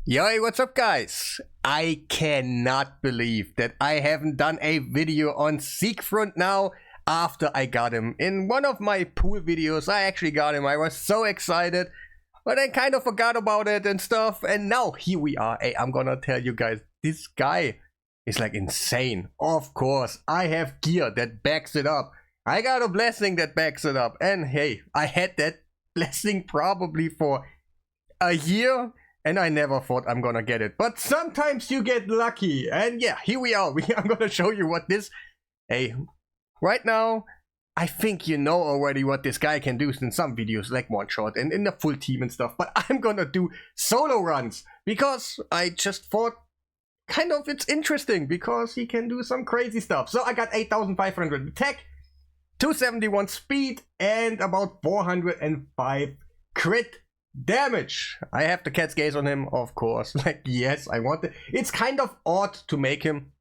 Yo, hey, what's up guys? I cannot believe that I haven't done a video on Siegfrund now after I got him. In one of my pool videos, I actually got him. I was so excited, but I kind of forgot about it and stuff. And now here we are. Hey, I'm gonna tell you guys, this guy is like insane. Of course, I have gear that backs it up. I got a blessing that backs it up. And hey, I had that blessing probably for a year. And I never thought I'm gonna get it. But sometimes you get lucky. And yeah, here we are. I'm gonna show you what this... Hey, right now, I think you know already what this guy can do in some videos, like one shot and in the full team and stuff. But I'm gonna do solo runs. Because I just thought, kind of, it's interesting. Because he can do some crazy stuff. So I got 8,500 attack, 271 speed, and about 405 crit damage. I have the cat's gaze on him, of course. Like, yes, I want it. It's kind of odd to make him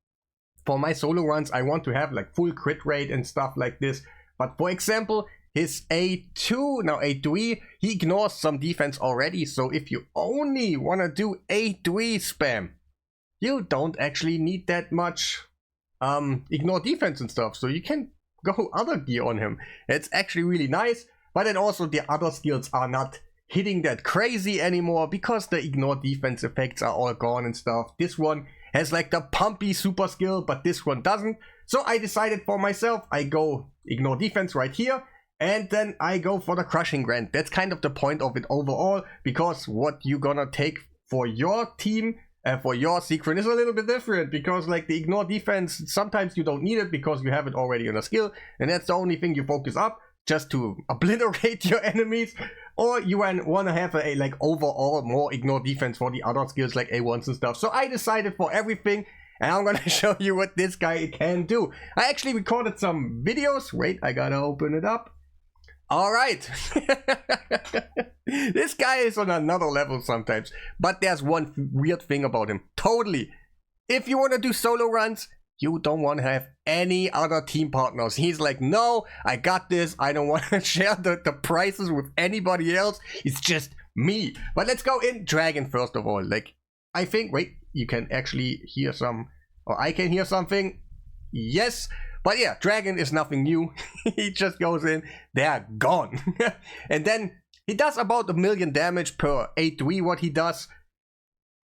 for my solo runs. I want to have like full crit rate and stuff like this. But for example, his A2, now A2E, he ignores some defense already. So if you only want to do A2E spam, you don't actually need that much ignore defense and stuff. So you can go other gear on him. It's actually really nice. But then also the other skills are not hitting that crazy anymore because the ignore defense effects are all gone and stuff. This one has like the pumpy super skill, but this one doesn't. So I decided for myself, I go ignore defense right here, and then I go for the crushing grant. That's kind of the point of it overall, because what you're gonna take for your team, for your Siegfrund is a little bit different, because like the ignore defense, sometimes you don't need it because you have it already on a skill, and that's the only thing you focus up, just to obliterate your enemies. Or you want to have a like overall more ignore defense for the other skills like A1s and stuff. So I decided for everything, and I'm gonna show you what this guy can do. I actually recorded some videos. Wait, I gotta open it up. Alright. This guy is on another level sometimes. But there's one weird thing about him. Totally. If you want to do solo runs, you don't want to have any other team partners. He's like, no, I got this. I don't want to share the prices with anybody else. It's just me. But let's go in Dragon first of all. Like, I think, wait, you can actually hear some, or I can hear something. Yes. But yeah, Dragon is nothing new. He just goes in, they're gone. And then he does about 1 million damage per 8-3 what he does.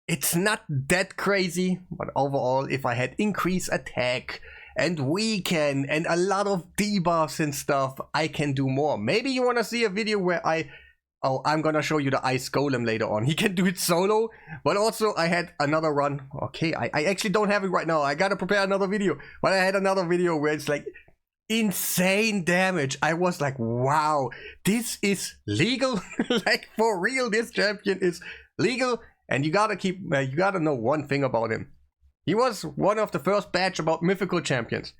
It's not that crazy, but overall, if I had increased attack and weaken and a lot of debuffs and stuff, I can do more. Maybe you want to see a video where I'm gonna show you the ice golem later on. He can do it solo, but also I had another run. Okay, I actually don't have it right now. I gotta prepare another video, but I had another video where it's like insane damage. I was like, wow, this is legal. Like for real, this champion is legal. And you gotta know one thing about him. He was one of the first batch about mythical champions.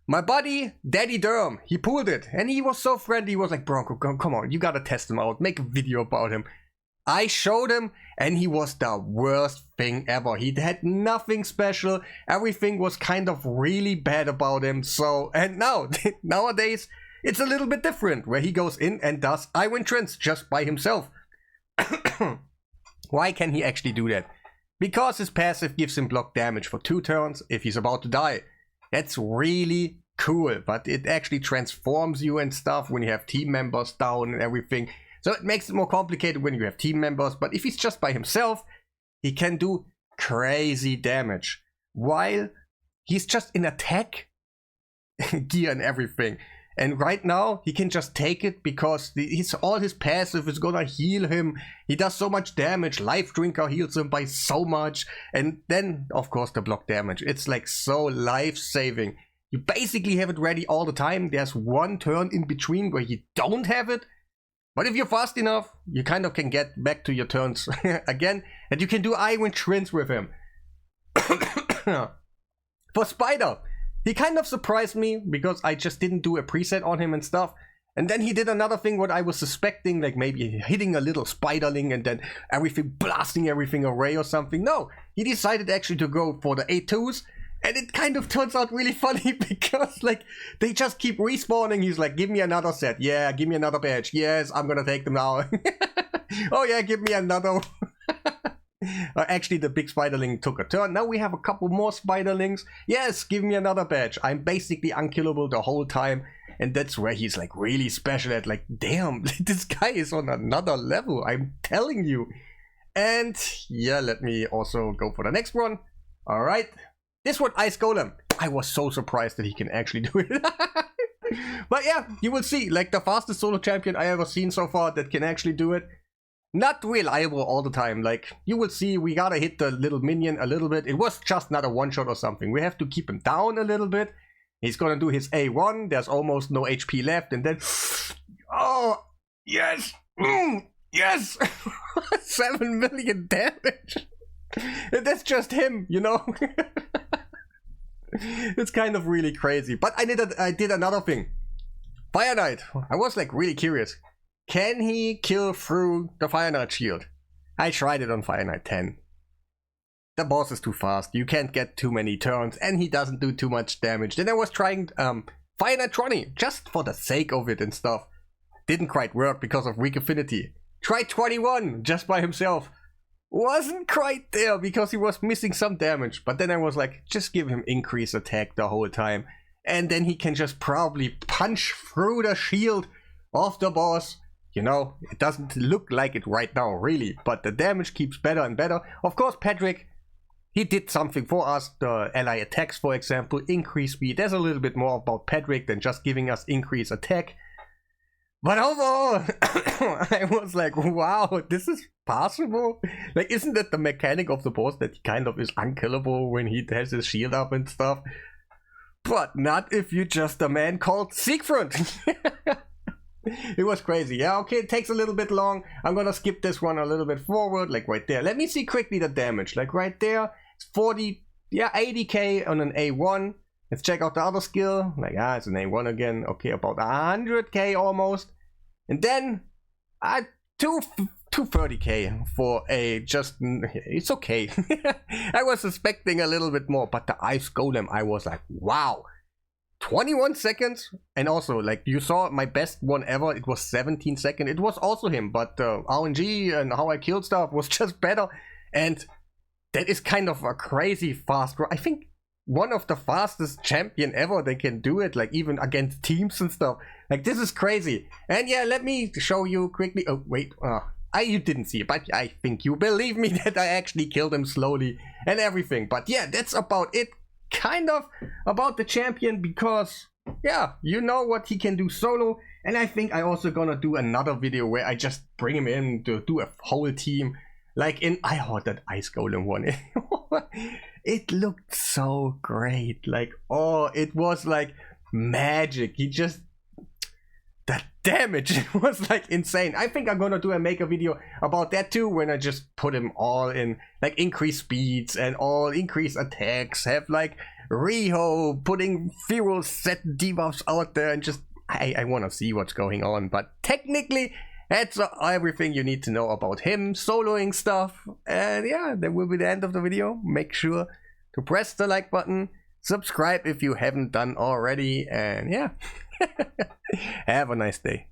My buddy, Daddy Durham, he pulled it. And he was so friendly. He was like, Bronco, come on, you gotta test him out. Make a video about him. I showed him, and he was the worst thing ever. He had nothing special. Everything was kind of really bad about him. So, and now, nowadays, it's a little bit different. Where he goes in and does Iron Trance just by himself. Why can he actually do that? Because his passive gives him block damage for 2 turns if he's about to die. That's really cool, but it actually transforms you and stuff when you have team members down and everything. So it makes it more complicated when you have team members, but if he's just by himself, he can do crazy damage. While he's just in attack gear and everything. And right now, he can just take it because all his passive is gonna heal him. He does so much damage. Life Drinker heals him by so much. And then, of course, the block damage. It's like so life-saving. You basically have it ready all the time. There's one turn in between where you don't have it. But if you're fast enough, you kind of can get back to your turns again. And you can do Iron Trance with him. For Spider, he kind of surprised me because I just didn't do a preset on him and stuff. And then he did another thing what I was suspecting, like maybe hitting a little spiderling and then everything blasting everything away or something. No, he decided actually to go for the A2s. And it kind of turns out really funny because like they just keep respawning. He's like, give me another set. Yeah, give me another badge. Yes, I'm gonna take them now. Oh yeah, give me another. Actually, the big spiderling took a turn. Now we have a couple more spiderlings. Yes, give me another badge. I'm basically unkillable the whole time. And that's where he's like really special at. Like, damn, this guy is on another level. I'm telling you. And yeah, let me also go for the next one. All right. This one, Ice Golem. I was so surprised that he can actually do it. But yeah, you will see. Like the fastest solo champion I ever seen so far that can actually do it. Not reliable all the time. Like, you will see, we gotta hit the little minion a little bit. It was just not a one-shot or something. We have to keep him down a little bit. He's gonna do his A1. There's almost no HP left. And then... Oh! Yes! Yes! 7 million damage! And that's just him, you know? It's kind of really crazy. But I did another thing. Fire Knight. I was like really curious. Can he kill through the Fire Knight shield? I tried it on Fire Knight 10. The boss is too fast. You can't get too many turns and he doesn't do too much damage. Then I was trying Fire Knight 20 just for the sake of it and stuff. Didn't quite work because of weak affinity. Tried 21 just by himself. Wasn't quite there because he was missing some damage. But then I was like, just give him increased attack the whole time. And then he can just probably punch through the shield of the boss. You know, it doesn't look like it right now, really. But the damage keeps better and better. Of course, Patrick, he did something for us. The ally attacks, for example, increase speed. There's a little bit more about Patrick than just giving us increased attack. But overall, I was like, wow, this is possible? Like, isn't that the mechanic of the boss that he kind of is unkillable when he has his shield up and stuff? But not if you're just a man called Siegfrund. It was crazy. Yeah, okay, it takes a little bit long. I'm gonna skip this one a little bit forward, like right there. Let me see quickly the damage. Like right there, it's 40, yeah, 80k on an A1. Let's check out the other skill. Like, it's an A1 again. Okay, about 100k almost. And then, 230k for a just, it's okay. I was suspecting a little bit more, but the Ice Golem, I was like, wow. 21 seconds, and also like you saw my best one ever, it was 17 seconds. It was also him, but RNG and how I killed stuff was just better, and that is kind of a crazy fast run. I think one of the fastest champion ever that can do it, like even against teams and stuff. Like, this is crazy. And yeah, let me show you quickly. Oh wait, you didn't see it, but I think you believe me that I actually killed him slowly and everything. But yeah, that's about it. Kind of about the champion, because yeah, you know what he can do solo. And I think I also gonna do another video where I just bring him in to do a whole team, like in I heard that Ice Golem one. It looked so great, like, oh, it was like magic. He just, the damage was like insane. I think I'm gonna make a video about that too, when I just put him all in, like increase speeds and all increase attacks, have like Riho putting Firo set debuffs out there, and just I want to see what's going on. But technically that's everything you need to know about him soloing stuff. And yeah, that will be the end of the video. Make sure to press the like button, subscribe if you haven't done already, and yeah. Have a nice day.